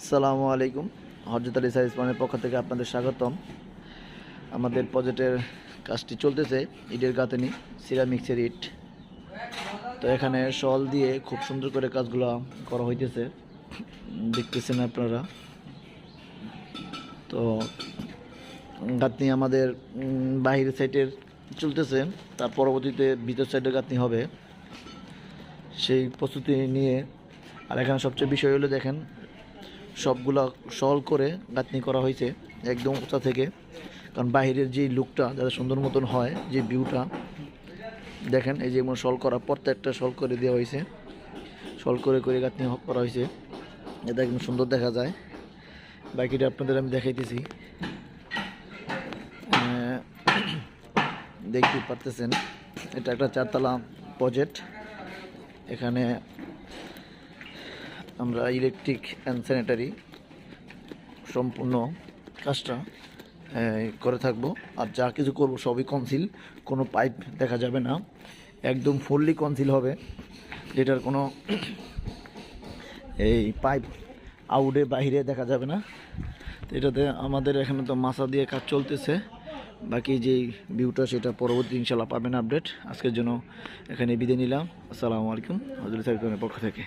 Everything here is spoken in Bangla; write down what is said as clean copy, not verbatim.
আসসালামু আলাইকুম। হযরত আলী সাইজ ওয়ানের পক্ষ থেকে আপনাদের স্বাগতম। আমাদের প্রজেক্টের কাজটি চলতেছে, ইটের গাঁথনি, সিরামিক্সের ইট। তো এখানে শল দিয়ে খুব সুন্দর করে কাজগুলো করা হইতেছে, দেখতেছেন আপনারা। তো গাঁথনি আমাদের বাহিরের সাইডের চলতেছে, তার পরবর্তীতে ভিতর সাইডের গাঁথনি হবে, সেই প্রস্তুতি নিয়ে। আর এখানে সবচেয়ে বিষয় হলো দেখেন, সবগুলা সল করে গাঁথনি করা হয়েছে একদম উঁচা থেকে, কারণ বাহিরের যে লুকটা যাতে সুন্দর মতন হয়, যে ভিউটা দেখেন, এই যেমন সল করা, প্রত্যেকটা সল করে দেওয়া হয়েছে, সল করে করে গাঁথনি করা হয়েছে, এটা একদম সুন্দর দেখা যায়। বাকিটা আপনাদের আমি দেখাইতেছি, দেখতে পারতেছেন। এটা একটা 4 তলা প্রজেক্ট। এখানে আমরা ইলেকট্রিক অ্যান্ড স্যানিটারি সম্পূর্ণ কাজটা করে থাকব। আর যা কিছু করব সবই কনসিল, কোনো পাইপ দেখা যাবে না, একদম ফুললি কনসিল হবে, যেটার কোনো এই পাইপ আউটে বাইরে দেখা যাবে না। তো এটাতে আমাদের এখানে তো মাছা দিয়ে কাজ চলতেছে, বাকি যেই ভিউটা সেটা পরবর্তী ইনশাল্লাহ পাবেন আপডেট। আজকের জন্য এখানে বিদায় নিলাম। আসসালামু আলাইকুম, হযরত সাইফুলের পক্ষ থেকে।